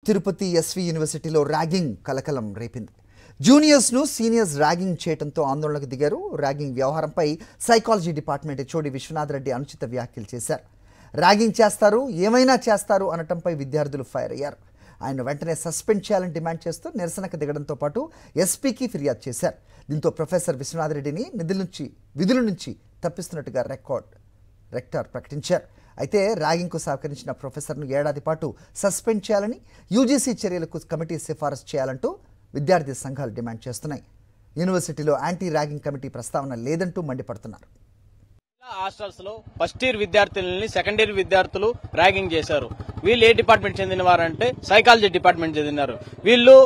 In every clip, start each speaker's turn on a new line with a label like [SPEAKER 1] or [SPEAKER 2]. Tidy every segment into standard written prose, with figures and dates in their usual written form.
[SPEAKER 1] Tirupati SV యూనివర్సిటీలో ragging కలకలం రేపింది. జూనియర్స్ను సీనియర్స్ ర్యాగింగ్ చేయడంతో ఆందోళనకు దిగారు. ర్యాగింగ్ వ్యవహారంపై psychology department HOD Vishwanath Reddy అనుచిత వ్యాఖ్యలు చేశారు. ర్యాగింగ్ చేస్తారు, ఏమైనా చేస్తారు అనటంపై విద్యార్థులు ఫైర్ అయ్యారు. ఆయన వెంటనే సస్పెండ్ చేయాలని డిమాండ్ చేస్తూ నిరసనకు దిగడంతో పాటు ఎస్పీకి ఫిర్యాదు చేశారు. దీంతో ప్రొఫెసర్ విశ్వనాథ్ రెడ్డిని విధుల నుంచి తప్పిస్తున్నట్టుగా రెక్టర్ ప్రకటించారు. అయితే ర్యాగింగ్కు సహకరించిన ప్రొఫెసర్ను ఏడాది పాటు సస్పెండ్ చేయాలని, యూజీసీ చర్యలకు కమిటీ సిఫారసు చేయాలంటూ విద్యార్థి సంఘాలు డిమాండ్ చేస్తున్నాయి. యూనివర్సిటీలో యాంటీ ర్యాగింగ్ కమిటీ ప్రస్తావన లేదంటూ మండిపడుతున్నారు.
[SPEAKER 2] హాస్టల్స్ లో ఫస్ట్ ఇయర్ విద్యార్థులని సెకండ్ ఇయర్ విద్యార్థులు ర్యాగింగ్ చేశారు. వీళ్ళు ఏ డిపార్ట్మెంట్ చెందిన వారంటే సైకాలజీ డిపార్ట్మెంట్ చెందినారు. వీళ్ళు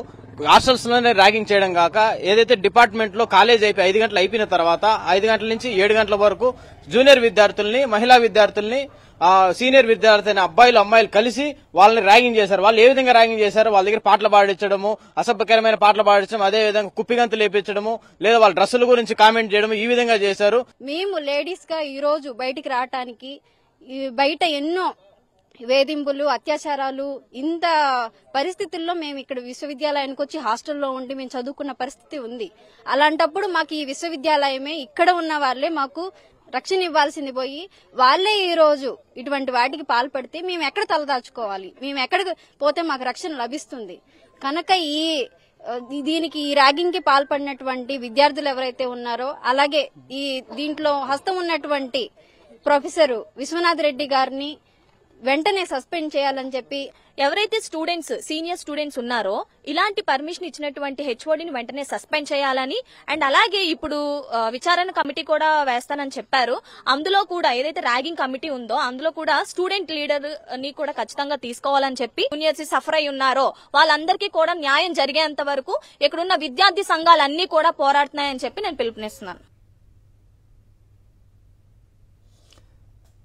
[SPEAKER 2] హాస్టల్స్ లోనే ర్యాగింగ్ చేయడం కాక ఏదైతే డిపార్ట్మెంట్ లో కాలేజ్ అయిపోయి 5 గంటలు అయిపోయిన తర్వాత 5 గంటల నుంచి 7 గంటల వరకు జూనియర్ విద్యార్థుల్ని, మహిళా విద్యార్థుల్ని, సీనియర్ విద్యార్థి అబ్బాయిలు అమ్మాయిలు కలిసి వాళ్ళని ర్యాగింగ్ చేశారు. వాళ్ళు ఏ విధంగా ర్యాగింగ్ చేశారు? వాళ్ళ దగ్గర పాటలు పాడించడము, అసభ్యకరమైన పాటలు పాడించడం, అదే విధంగా కుప్పిగంతులు లేపించడము, లేదా వాళ్ళ డ్రెస్సుల గురించి కామెంట్ చేయడం, ఈ విధంగా చేశారు.
[SPEAKER 3] మేము లేడీస్ గా ఈ రోజు బయటికి రావటానికి బయట ఎన్నో వేధింపులు, అత్యాచారాలు, ఇంత పరిస్థితుల్లో మేము ఇక్కడ విశ్వవిద్యాలయానికి వచ్చి హాస్టల్లో ఉండి మేము చదువుకున్న పరిస్థితి ఉంది. అలాంటప్పుడు మాకు ఈ విశ్వవిద్యాలయమే, ఇక్కడ ఉన్న వాళ్ళే మాకు రక్షణ ఇవ్వాల్సింది పోయి వాళ్లే ఈ రోజు ఇటువంటి వాటికి పాల్పడితే మేము ఎక్కడ తలదాచుకోవాలి? మేము ఎక్కడికి పోతే మాకు రక్షణ లభిస్తుంది? కనుక దీనికి ఈ ర్యాగింగ్ కి పాల్పడినటువంటి విద్యార్థులు ఎవరైతే ఉన్నారో, అలాగే దీంట్లో హస్తం ఉన్నటువంటి ప్రొఫెసర్ విశ్వనాథ్ రెడ్డి గారిని వెంటనే సస్పెండ్ చేయాలని చెప్పి,
[SPEAKER 4] ఎవరైతే స్టూడెంట్స్ సీనియర్ స్టూడెంట్స్ ఉన్నారో ఇలాంటి పర్మిషన్ ఇచ్చినటువంటి హెచ్ఓడిని వెంటనే సస్పెండ్ చేయాలని, అండ్ అలాగే ఇప్పుడు విచారణ కమిటీ కూడా వేస్తానని చెప్పారు. అందులో కూడా ఏదైతే ర్యాగింగ్ కమిటీ ఉందో అందులో కూడా స్టూడెంట్ లీడర్ ని కూడా ఖచ్చితంగా తీసుకోవాలని చెప్పి, జూనియర్స్ సఫర్ అయి ఉన్నారో వాళ్ళందరికీ కూడా న్యాయం జరిగేంత వరకు ఇక్కడున్న విద్యార్థి సంఘాలన్నీ కూడా పోరాడుతున్నాయని చెప్పి నేను పిలుపునిస్తున్నాను.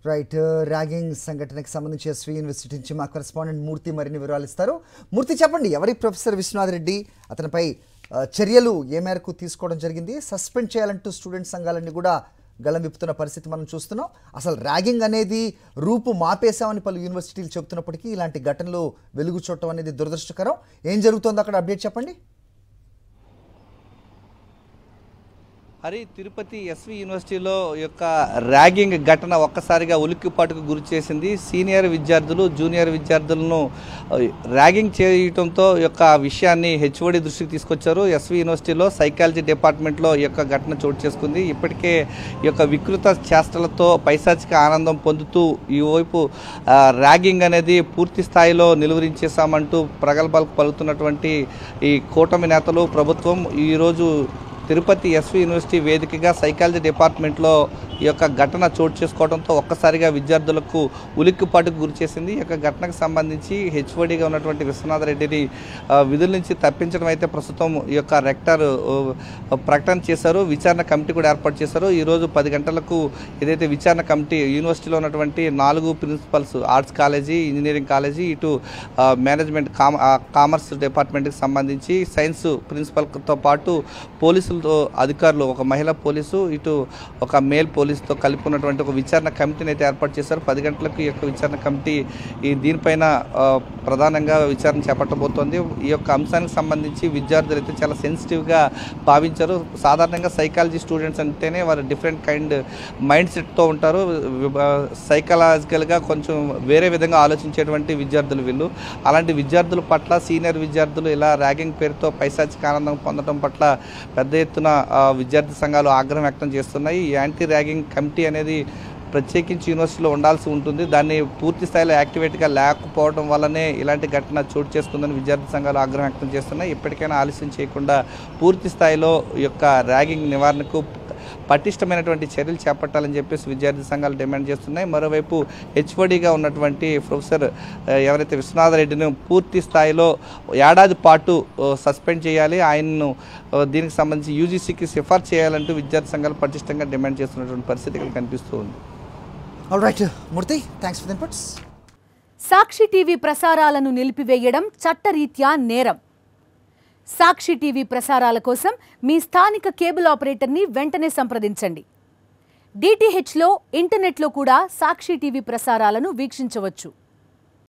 [SPEAKER 1] రైట్, ర్యాగింగ్ సంఘటనకు సంబంధించి ఎస్వి యూనివర్సిటీ నుంచి మా కరెస్పాండెంట్ మూర్తి మరిన్ని వివరాలు ఇస్తారు. మూర్తి, చెప్పండి, ఎవరి ప్రొఫెసర్ విశ్వనాథ్ రెడ్డి? అతనిపై చర్యలు ఏ మేరకు తీసుకోవడం జరిగింది? సస్పెండ్ చేయాలంటూ స్టూడెంట్ సంఘాలన్నీ కూడా గళం విప్పుతున్న పరిస్థితి మనం చూస్తున్నాం. అసలు ర్యాగింగ్ అనేది రూపు మాపేశామని పలు యూనివర్సిటీలు చెబుతున్నప్పటికీ ఇలాంటి ఘటనలు వెలుగు చూడటం అనేది దురదృష్టకరం. ఏం జరుగుతుందో అక్కడ అప్డేట్ చెప్పండి.
[SPEAKER 5] హరి, తిరుపతి ఎస్వి యూనివర్సిటీలో యొక్క ర్యాగింగ్ ఘటన ఒక్కసారిగా ఉలిక్కిపాటుకు గురి చేసింది. సీనియర్ విద్యార్థులు జూనియర్ విద్యార్థులను ర్యాగింగ్ చేయడంతో యొక్క విషయాన్ని హెచ్ఓడి దృష్టికి తీసుకొచ్చారు. ఎస్వి యూనివర్సిటీలో సైకాలజీ డిపార్ట్మెంట్లో ఈ యొక్క ఘటన చోటు చేసుకుంది. ఇప్పటికే ఈ యొక్క వికృత చేష్టలతో పైశాచిక ఆనందం పొందుతూ ఈవైపు ర్యాగింగ్ అనేది పూర్తి స్థాయిలో నిలువరించేశామంటూ ప్రగల్భాలకు పలుకుతున్నటువంటి ఈ కూటమి నేతలు, ప్రభుత్వం ఈరోజు తిరుపతి ఎస్వి యూనివర్సిటీ వేదికగా సైకాలజీ డిపార్ట్మెంట్లో ఈ యొక్క ఘటన చోటు చేసుకోవడంతో ఒక్కసారిగా విద్యార్థులకు ఉలిక్కిపాటుకు గురి చేసింది. ఈ యొక్క ఘటనకు సంబంధించి హెచ్ఓడిగా ఉన్నటువంటి విశ్వనాథ్ రెడ్డిని విధుల నుంచి తప్పించడం అయితే ప్రస్తుతం ఈ యొక్క రెక్టర్ ప్రకటన చేశారు. విచారణ కమిటీ కూడా ఏర్పాటు చేశారు. ఈరోజు 10 గంటలకు ఏదైతే విచారణ కమిటీ యూనివర్సిటీలో ఉన్నటువంటి 4 principals, arts college, engineering college, ఇటు మేనేజ్మెంట్ కామర్స్ డిపార్ట్మెంట్కి సంబంధించి సైన్స్ ప్రిన్సిపల్తో పాటు పోలీసులతో అధికారులు, ఒక మహిళా పోలీసు, ఇటు ఒక మేల్ పోలీసుతో కలిపి ఉన్నటువంటి ఒక విచారణ కమిటీని అయితే ఏర్పాటు చేశారు. 10 గంటలకు ఈ యొక్క విచారణ కమిటీ దీనిపైన ప్రధానంగా విచారణ చేపట్టబోతోంది. ఈ యొక్క అంశానికి సంబంధించి విద్యార్థులు అయితే చాలా సెన్సిటివ్గా భావించారు. సాధారణంగా సైకాలజీ స్టూడెంట్స్ అంటేనే వారు డిఫరెంట్ కైండ్ మైండ్ సెట్తో ఉంటారు. సైకలాజికల్గా కొంచెం వేరే విధంగా ఆలోచించేటువంటి విద్యార్థులు వీళ్ళు. అలాంటి విద్యార్థుల పట్ల సీనియర్ విద్యార్థులు ఇలా ర్యాగింగ్ పేరుతో పైశాచిక ఆనందం పొందడం పట్ల పెద్ద ఎత్తున విద్యార్థి సంఘాలు ఆగ్రహం వ్యక్తం చేస్తున్నాయి. ఈ యాంటీ ర్యాగింగ్ కమిటీ అనేది ప్రత్యేకించి యూనివర్సిటీలో ఉండాల్సి ఉంటుంది. దాన్ని పూర్తి స్థాయిలో యాక్టివేట్గా లేకపోవడం వల్లనే ఇలాంటి ఘటన చోటు చేసుకుందని విద్యార్థి సంఘాలు ఆగ్రహం వ్యక్తం చేస్తున్నాయి. ఇప్పటికైనా ఆలస్యం చేయకుండా పూర్తి స్థాయిలో ఈ యొక్క ర్యాగింగ్ నివారణకు పటిష్టమైనటువంటి చర్యలు చేపట్టాలని చెప్పేసి విద్యార్థి సంఘాలు డిమాండ్ చేస్తున్నాయి. మరోవైపు హెచ్ఓడిగా ఉన్నటువంటి ప్రొఫెసర్ ఎవరైతే విశ్వనాథ్ రెడ్డిని పూర్తి స్థాయిలో ఏడాది పాటు సస్పెండ్ చేయాలి, ఆయన్ను దీనికి సంబంధించి యూజీసీకి సిఫార్సు చేయాలంటూ విద్యార్థి సంఘాలు పటిష్టంగా డిమాండ్ చేస్తున్నటువంటి పరిస్థితి ఇక్కడ కనిపిస్తూ ఉంది.
[SPEAKER 1] Alright Murthy, thanks for the inputs.
[SPEAKER 6] Sakshi TV ప్రసారాలను నిలిపివేయడం చట్టరీత్యా నేరం. సాక్షి టీవీ ప్రసారాల కోసం మీ స్థానిక కేబుల్ ఆపరేటర్ని వెంటనే సంప్రదించండి. DTHలో ఇంటర్నెట్లో కూడా సాక్షి టీవీ ప్రసారాలను వీక్షించవచ్చు.